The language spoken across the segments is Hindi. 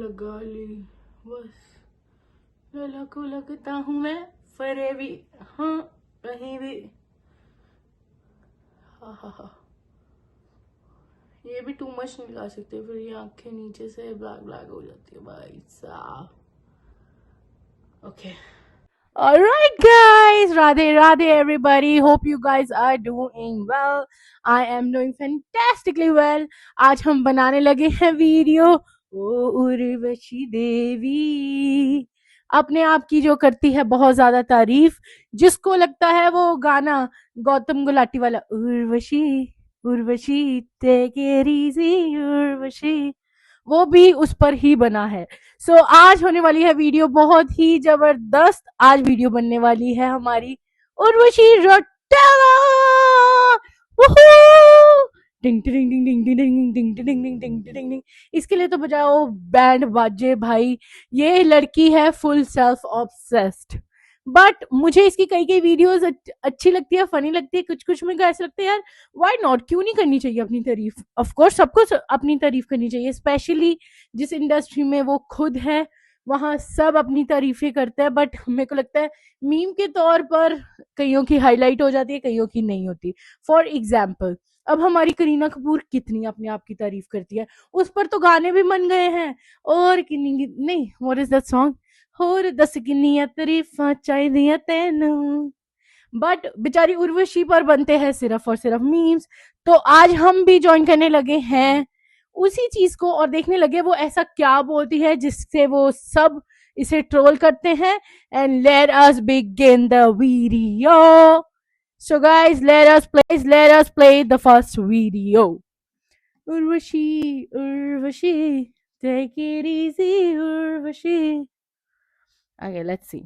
लगा ली बस। को लगता हूँ मैं फरेबी, हाँ कहीं भी। हा। ये भी टू मच नहीं लगा सकते, फिर ये आंखें नीचे से ब्लैक ब्लैक हो जाती है भाई साहब। Okay, alright guys, Radhe Radhe everybody, hope you guys are doing well. I am doing fantastically well. आज हम बनाने लगे हैं वीडियो ओ उर्वशी देवी, अपने आप की जो करती है बहुत ज्यादा तारीफ, जिसको लगता है वो गाना गौतम गुलाटी वाला Urvashi Urvashi take it easy Urvashi, वो भी उस पर ही बना है। सो आज होने वाली है वीडियो बहुत ही जबरदस्त। आज वीडियो बनने वाली है हमारी उर्वशी रौतेला। टिंग टिंग टिंग टिंग टिंग टिंग टिंग टिंग टिंग टिंग टिंग टिंग। इसके लिए तो बजाओ बैंड बाजे भाई। ये लड़की है फुल सेल्फ ऑब्सेस्ड, बट मुझे इसकी कई कई वीडियोस अच्छी लगती है, फनी लगती है, कुछ कुछ में ऐसा लगता है यार व्हाई नॉट, क्यों नहीं करनी चाहिए अपनी तारीफ। ऑफ कोर्स सबको अपनी तारीफ करनी चाहिए, स्पेशली जिस इंडस्ट्री में वो खुद है वहां सब अपनी तारीफें करते हैं, बट मेरे को लगता है मीम के तौर पर कईयों की हाईलाइट हो जाती है, कईयों की नहीं होती। फॉर एग्जाम्पल अब हमारी करीना कपूर कितनी अपने आप की तारीफ करती है, उस पर तो गाने भी बन गए हैं। और नहीं, व्हाट इज दैट सॉन्ग, होर दस किन्नियां तारीफां चाहिए तेनू, बट बेचारी उर्वशी पर बनते हैं सिर्फ और सिर्फ मीम्स। तो आज हम भी ज्वाइन करने लगे हैं उसी चीज को और देखने लगे वो ऐसा क्या बोलती है जिससे वो सब इसे ट्रोल करते हैं। And let us begin the video. So guys let us play the first video. Urvashi Urvashi take it easy Urvashi. Okay, let's see.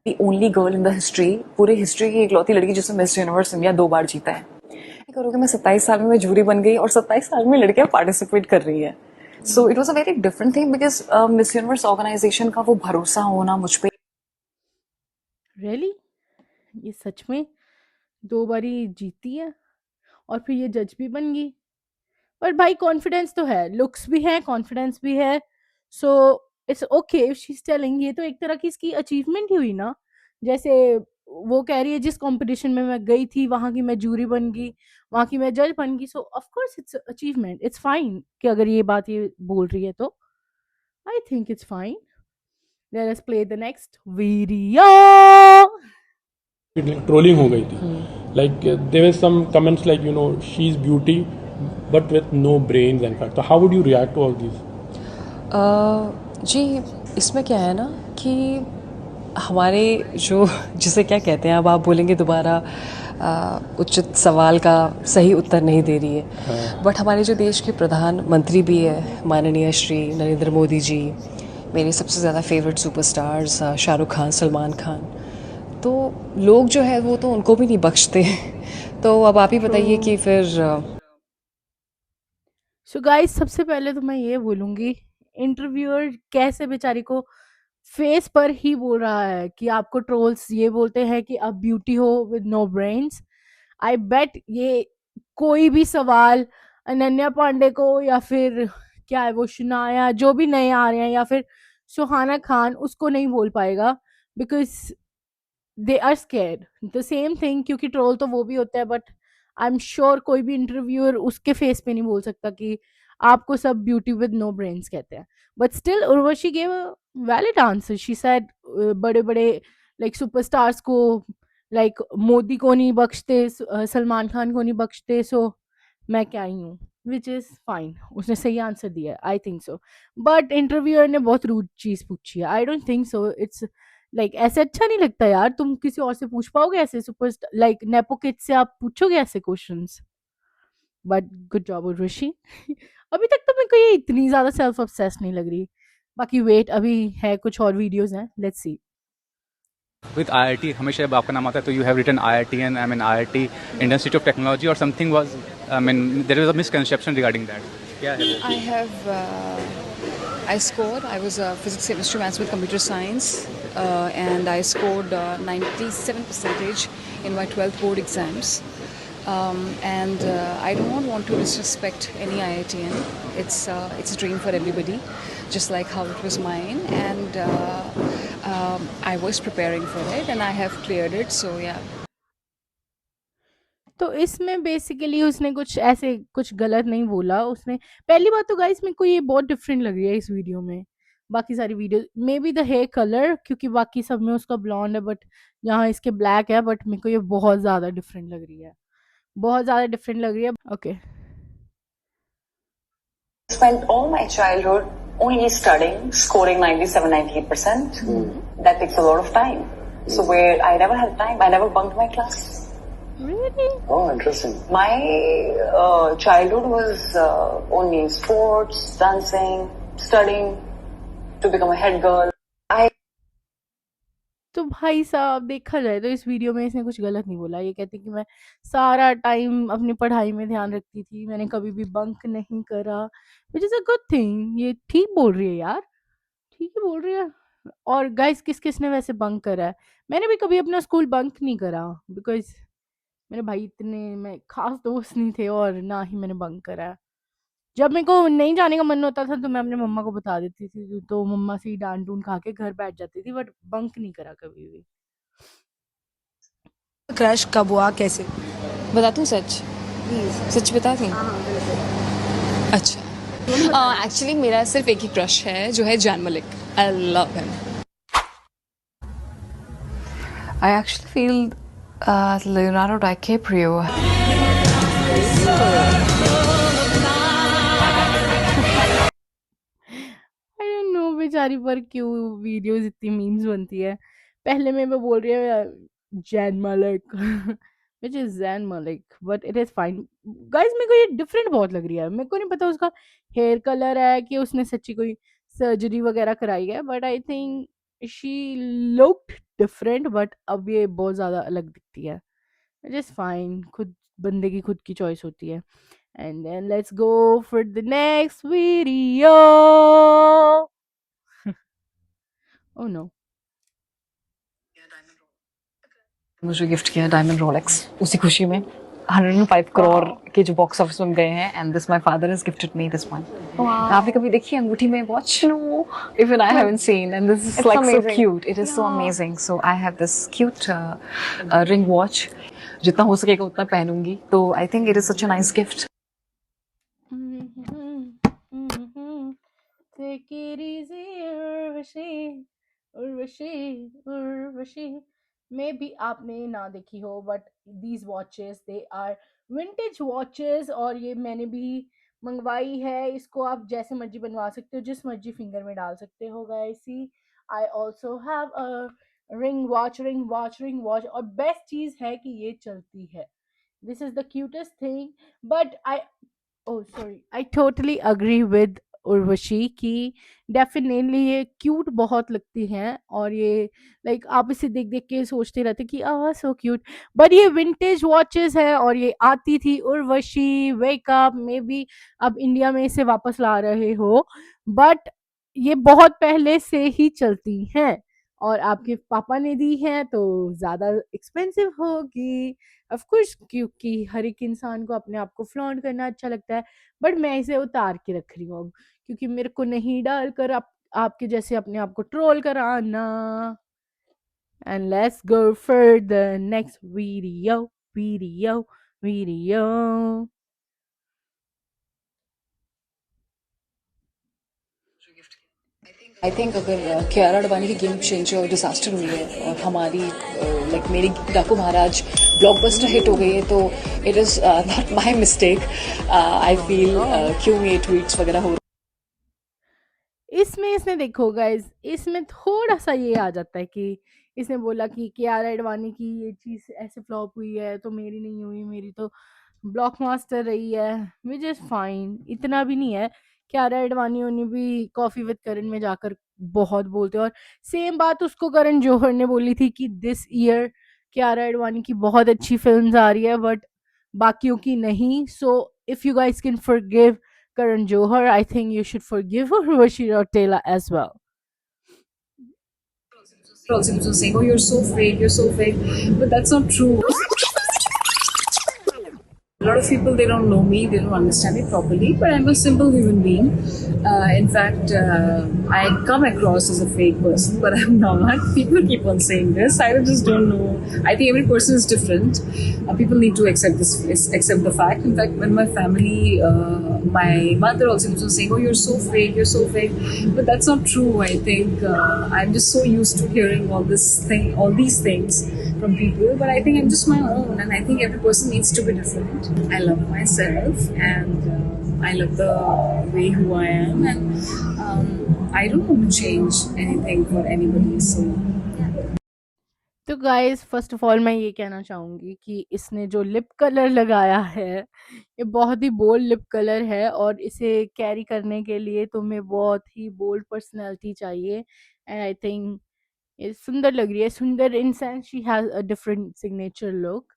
The only girl in the history, पूरे हिस्ट्री की इकलौती लड़की जिसने मिस यूनिवर्स इंडिया 2 बार जीता है। करोगे मैं 27 साल में मैं जूरी बन गई और 27 साल में लड़कियां पार्टिसिपेट कर रही है। So it was a very different thing because Miss Universe organisation का वो भरोसा होना मुझ पे। Really? ये सच में 2 बारी जीती है और फिर ये जज भी बन गई। पर भाई कॉन्फिडेंस तो है, लुक्स भी है, कॉन्फिडेंस भी है। So it's okay if she is telling, ये तो एक तरह की इसकी अचीवमेंट ही हुई ना। जैसे वो कह रही है जिस कंपटीशन में मैं गई थी वहां की मैं जूरी बन गई, वहां की मैं जज बन गई। So of course it's achievement, it's fine कि अगर ये बात ये बोल रही है तो I think it's fine. Let us play the next video. Trolling हो गई थी, like there were some comments like you know she is beauty but with no brains and fact. How would you react to all this? जी इसमें क्या है ना कि हमारे जो जिसे क्या कहते हैं, अब आप बोलेंगे दोबारा उचित सवाल का सही उत्तर नहीं दे रही है, बट हमारे जो देश के प्रधानमंत्री भी है माननीय श्री नरेंद्र मोदी जी, मेरे सबसे ज़्यादा फेवरेट सुपरस्टार्स शाहरुख खान, सलमान खान, तो लोग जो है वो तो उनको भी नहीं बख्शते। तो अब आप ही बताइए कि फिर सो गाइस सबसे पहले तो मैं ये बोलूंगी, इंटरव्यूअर कैसे बेचारी को फेस पर ही बोल रहा है कि आपको ट्रोल्स ये बोलते हैं कि आप ब्यूटी हो विद नो ब्रेन्स। आई बेट ये कोई भी सवाल अनन्या पांडे को या फिर क्या है वो शनाया जो भी नए आ रहे हैं या फिर सुहाना खान उसको नहीं बोल पाएगा, because they are scared the same thing, क्योंकि ट्रोल तो वो भी होता है, बट आई एम श्योर कोई भी इंटरव्यूअर उसके फेस पे नहीं बोल सकता कि आपको सब ब्यूटी विद नो ब्रेन्स कहते हैं। But still Urvashi gave a valid answer. She said बड़े बड़े लाइक सुपरस्टार्स को, लाइक मोदी को नहीं बख्शते, सलमान खान को नहीं बख्शते, सो मैं क्या ही हूँ, विच इज फाइन। उसने सही आंसर दिया, I think so. But interviewer ने बहुत रूड चीज पूछी है, I don't think so. It's like ऐसे अच्छा नहीं लगता यार, तुम किसी और से पूछ पाओगे ऐसे सुपर लाइक नेपो किड से आप पूछोगे ऐसे questions. But good job Urvashi. अभी तक तो मेरे को ये इतनी ज्यादा सेल्फ ऑब्सेस नहीं लग रही। बाकी वेट, अभी है कुछ और वीडियोस हैं, लेट्स सी। विद IIT हमेशा जब आपका नाम आता है तो you have written IIT and I mean IIT Indian Institute of Technology और something was I mean there was a misconception regarding that, क्या है वो? I scored. I was physics, chemistry, maths with computer science, and I scored 97% in my 12th board exams. and I do not want to disrespect any IITian. It's a dream for everybody, just like how it was mine, and I was preparing for it, and I have cleared it. So yeah. तो इसमें बेसिकली उसने कुछ ऐसे कुछ गलत नहीं बोला उसने। पहली बात तो गाइस मेरे को ये बहुत डिफरेंट लग रही है इस वीडियो में, बाकी सारी video maybe the hair colour, क्योंकि बाकी सब में उसका ब्लॉन्ड है बट यहाँ इसके ब्लैक है, बट मेरे को ये बहुत ज़्यादा डिफरेंट लग रही है, बहुत ज़्यादा डिफरेंट लग रही है। Okay Spent all my childhood only studying, scoring 97, 98%. That takes a lot of time. So where I never had time, I never bunked my class. really? Oh, interesting. My childhood was only sports, dancing, studying to become a head girl. तो भाई साहब देखा जाए तो इस वीडियो में इसने कुछ गलत नहीं बोला। ये कहती कि मैं सारा टाइम अपनी पढ़ाई में ध्यान रखती थी, मैंने कभी भी बंक नहीं करा, which is a good thing. ये ठीक बोल रही है यार, ठीक ही बोल रही है। और गाइस किस किस ने वैसे बंक करा है? मैंने भी कभी अपना स्कूल बंक नहीं करा, बिकॉज मेरे भाई इतने में खास दोस्त नहीं थे और ना ही मैंने बंक करा है। जब मेरे को नहीं जाने का मन होता था तो मैं अपने मम्मा को बता देती थी, तो मम्मा से ही डांट डूंट खा के घर बैठ जाती थी, बट बंक नहीं करा कभी भी। क्रश कब हुआ, कैसे? बता दूँ सच? सच बता दूँ? अच्छा, एक्चुअली मेरा सिर्फ एक ही क्रश है जो है Jain Malik. I love him. I actually feel Leonardo DiCaprio. I don't know बेचारी पर क्यों वीडियोस इतनी मीम्स बनती है। पहले में वो बोल रही है Jain Malik which is Jain Malik, but it is fine. Guys मेरे को ये डिफरेंट बहुत लग रही है। मेरे को नहीं पता उसका हेयर कलर है कि उसने सच्ची कोई सर्जरी वगैरह कराई है, but I think she looked different, but अब ये बहुत ज़्यादा अलग दिखती है, विच इज़ फाइन। खुद बंदे की खुद की चॉइस होती है। And then let's go for the next video. Oh no. मुझे गिफ्ट किया डायमंड रोलेक्स उसी खुशी में 105 करोड़ के जो बॉक्स ऑफिस में गए हैं, and this my father has gifted me this one. आपने कभी देखी अंगूठी में watch? No, even I haven't seen, and this is like so cute. It is so amazing. So I have this cute ring watch. जितना हो सकेगा उतना पहनूंगी, तो I think it is such a nice gift. Take it easy, Urvashi, Urvashi, Urvashi. Maybe आपने ना देखी हो, but these watches they are vintage watches, और ये मैंने भी मंगवाई है। इसको आप जैसे मर्जी बनवा सकते हो, जिस मर्जी फिंगर में डाल सकते हो guys. See I also have a ring watch, ring watch, ring watch, और बेस्ट चीज़ है कि ये चलती है। This is the cutest thing, but I totally agree with Urvashi की डेफिनेटली ये क्यूट बहुत लगती हैं, और ये लाइक आप इसे देख देख के सोचते रहते कि सो क्यूट। बट ये विंटेज वॉचेस है और ये आती थी उर्वशी वेकअप मे बी अब इंडिया में इसे वापस ला रहे हो, बट ये बहुत पहले से ही चलती हैं, और आपके पापा ने दी हैं तो ज़्यादा एक्सपेंसिव होगी ऑफ कोर्स, क्योंकि हर एक इंसान को अपने आप को फ्लॉन्ट करना अच्छा लगता है। बट मैं इसे उतार के रख रही हूँ अब, क्योंकि मेरे को नहीं डालकर आपके जैसे अपने आप को ट्रोल कराना। And let's go for the next video video video. I think अगर कियारा अडवाणी की गेम चेंजर और डिजास्टर हुई है, और हमारी लाइक मेरी डाकू महाराज ब्लॉकबस्टर हिट हो गई है, तो it is not my mistake. I feel क्यों ये ट्वीट्स वगैरह हो। इसमें इसने देखो गाइज, इसमें थोड़ा सा ये आ जाता है कि इसने बोला कि कियारा एडवाणी की ये चीज़ ऐसे फ्लॉप हुई है तो मेरी नहीं हुई, मेरी तो ब्लॉकमास्टर रही है, विच इज़ फाइन। इतना भी नहीं है। कियारा एडवाणी उन्हें भी कॉफ़ी विद करण में जाकर बहुत बोलते हैं, और सेम बात उसको करण जौहर ने बोली थी कि दिस ईयर कियारा एडवाणी की बहुत अच्छी फिल्म्स आ रही है बट बाकियों की नहीं। So if you guys can forgive Karan Johar, I think you should forgive Urvashi Rautela as well. Also saying, oh, you're so fake, but that's not true. A lot of people, they don't know me, they don't understand me properly, but I'm a simple human being. In fact, I come across as a fake person, but I'm not. People keep on saying this. I just don't know. I think every person is different. People need to accept the fact. In fact, when my family, my mother also keeps on saying, "Oh, you're so fake, you're so fake," but that's not true. I think I'm just so used to hearing all these things from people, but I think I'm just my own, and I think every person needs to be different. I love myself, and I love the way who I am, and I don't want to change anything for anybody. So तो गाइस फर्स्ट ऑफ ऑल मैं ये कहना चाहूँगी कि इसने जो लिप कलर लगाया है ये बहुत ही बोल्ड लिप कलर है और इसे कैरी करने के लिए तुम्हें बहुत ही बोल्ड पर्सनालिटी चाहिए एंड आई थिंक ये सुंदर लग रही है सुंदर in sense she has a different signature look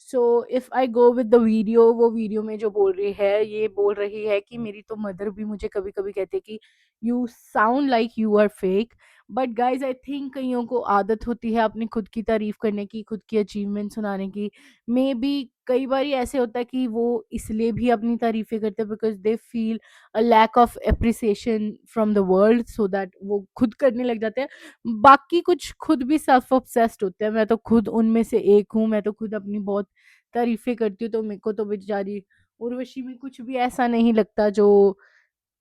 so if I go with the video वो वीडियो में जो बोल रही है ये बोल रही है कि मेरी तो मदर भी मुझे कभी कभी कहते कि you sound like you are fake but guys I think कईयों को आदत होती है अपनी खुद की तारीफ करने की खुद की अचीवमेंट सुनाने की मे बी कई बार ऐसे होता है कि वो इसलिए भी अपनी तारीफें करते हैं because they feel a lack of appreciation from the world so that वो खुद करने लग जाते हैं बाकी कुछ खुद भी सेल्फ ऑब्सेस्ड होते हैं मैं तो खुद उनमें से एक हूँ मैं तो खुद अपनी बहुत तारीफें करती हूँ तो मेरे को तो बेचारी उर्वशी में कुछ भी ऐसा नहीं लगता जो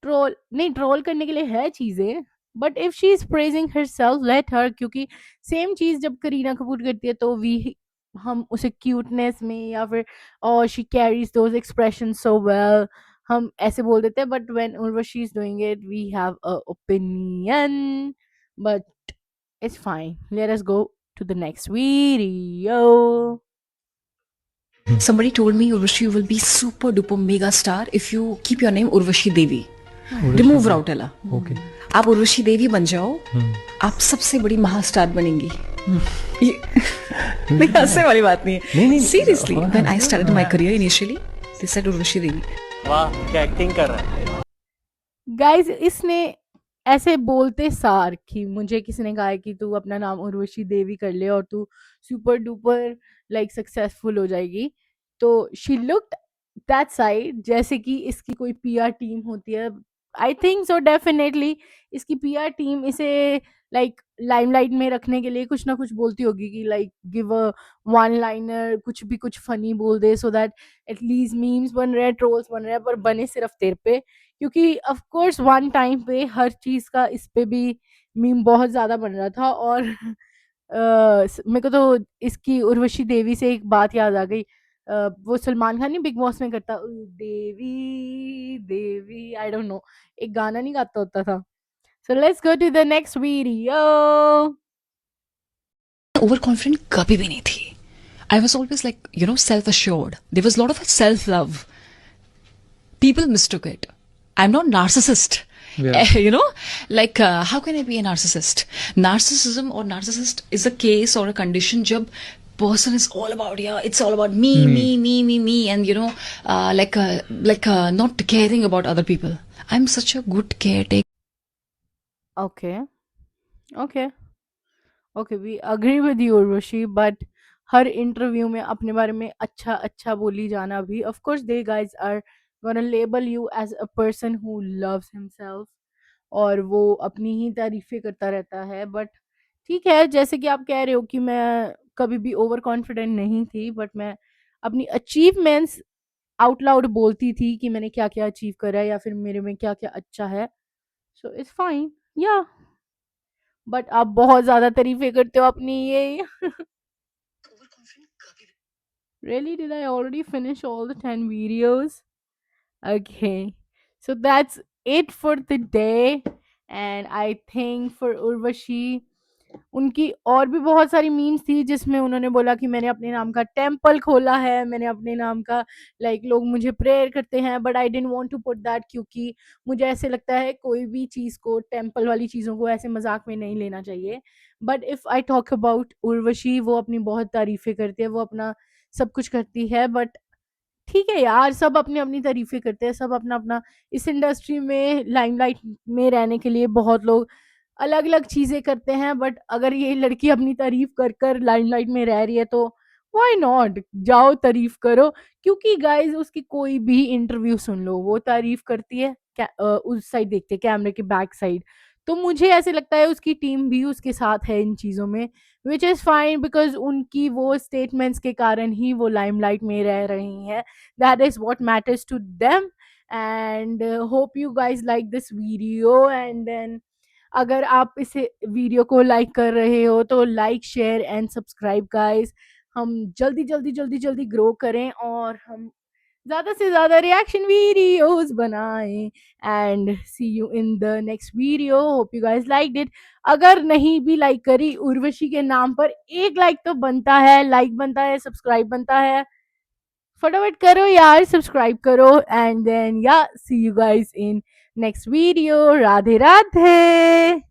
ट्रोल नहीं ट्रोल करने के लिए है चीजें but if she is praising her self let her क्योंकि सेम चीज जब करीना कपूर करती है तो वी हम उसे क्यूटनेस में या फिर और she carries those expression so well हम ऐसे बोल देते हैं but when Urvashi is doing it we have a opinion but it's fine let us go to the next video Somebody told me Urvashi you will be super duper mega star if you keep your name Urvashi Devi. Remove Rautela. Okay आप उर्वशी देवी बन जाओ आप सबसे बड़ी महास्टार बनेंगी नहीं हंसने वाली बात नहीं है seriously when I started my career initially they said Urvashi Devi वाह क्या एक्टिंग कर रहा है गाइज इसने ऐसे बोलते सार कि मुझे किसी ने कहा है कि तू अपना नाम उर्वशी देवी कर ले और तू सुपर डुपर लाइक सक्सेसफुल हो जाएगी तो शी लुक्ड दैट साइड जैसे कि इसकी कोई पीआर टीम होती है आई थिंक सो डेफिनेटली इसकी पीआर टीम इसे लाइक लाइमलाइट में रखने के लिए कुछ ना कुछ बोलती होगी कि like give a one liner कुछ भी कुछ फनी बोल दे सो दैट एटलीस्ट मीम्स बन रहे हैं ट्रोल्स बन रहे हैं पर बने सिर्फ तेरे पे क्योंकि ऑफ कोर्स वन टाइम पे हर चीज़ का इस पे भी मीम बहुत ज़्यादा बन रहा था और मेरे को तो इसकी उर्वशी देवी से एक बात याद आ गई वो सलमान खान नहीं बिग बॉस में करता देवी देवी आई डोंट नो एक गाना नहीं गाता होता था so let's go to the next video over confident कभी भी नहीं थी I was always like you know self assured there was lot of self love people mistook it. I'm not narcissist. You know, like how can I be a narcissist? Narcissism or narcissist is a case or a condition jab person is all about it's all about me, and you know, not caring about other people. I'm such a good caretaker. okay okay okay we agree with you Urvashi but her interview में अपने बारे में अच्छा अच्छा बोली जाना भी of course they guys are gonna label you as a person who loves himself और वो अपनी ही तारीफें करता रहता है बट ठीक है जैसे कि आप कह रहे हो कि मैं कभी भी ओवर कॉन्फिडेंट नहीं थी बट मैं अपनी अचीवमेंट्स आउट लाउड बोलती थी कि मैंने क्या क्या अचीव करा है या फिर मेरे में क्या क्या अच्छा है सो इट्स फाइन या बट आप बहुत ज्यादा तारीफें करते हो अपनी ये Really? Did I already finish all the 10 videos? Okay. So that's it for the day. And I think for Urvashi, उनकी और भी बहुत सारी मीम्स थी जिसमें उन्होंने बोला कि मैंने अपने नाम का टेम्पल खोला है मैंने अपने नाम का लाइक लोग मुझे प्रेयर करते हैं but I didn't want to put that क्योंकि मुझे ऐसे लगता है कोई भी चीज़ को टेम्पल वाली चीज़ों को ऐसे मजाक में नहीं लेना चाहिए but if I talk about Urvashi वो अपनी बहुत तारीफ़ें करती है वो अपना सब कुछ करती है बट ठीक है यार सब अपनी अपनी तारीफें करते हैं सब अपना अपना इस इंडस्ट्री में लाइमलाइट में रहने के लिए बहुत लोग अलग अलग चीज़ें करते हैं बट अगर ये लड़की अपनी तारीफ कर कर लाइमलाइट में रह रही है तो व्हाई नॉट, जाओ तारीफ करो, क्योंकि गाइस उसकी कोई भी इंटरव्यू सुन लो वो तारीफ करती है, उस साइड देखते हैं कैमरे के बैक साइड, तो मुझे ऐसे लगता है उसकी टीम भी उसके साथ है इन चीज़ों में, विच इज़ फाइन बिकॉज उनकी वो स्टेटमेंट्स के कारण ही वो लाइमलाइट में रह रही हैं, that is what matters to them. And hope you guys like this video, and then अगर आप इसे वीडियो को लाइक कर रहे हो तो like share and subscribe guys, हम जल्दी जल्दी जल्दी जल्दी ग्रो करें और हम ज़्यादा से ज़्यादा रिएक्शन वीडियोस बनाएं, and see you in the next video, hope you guys like it. अगर नहीं भी लाइक करी उर्वशी के नाम पर, एक लाइक तो बनता है, लाइक बनता है, सब्सक्राइब बनता है, फटाफट करो यार, सब्सक्राइब करो, and then yeah see you guys in next video, Radhe Radhe.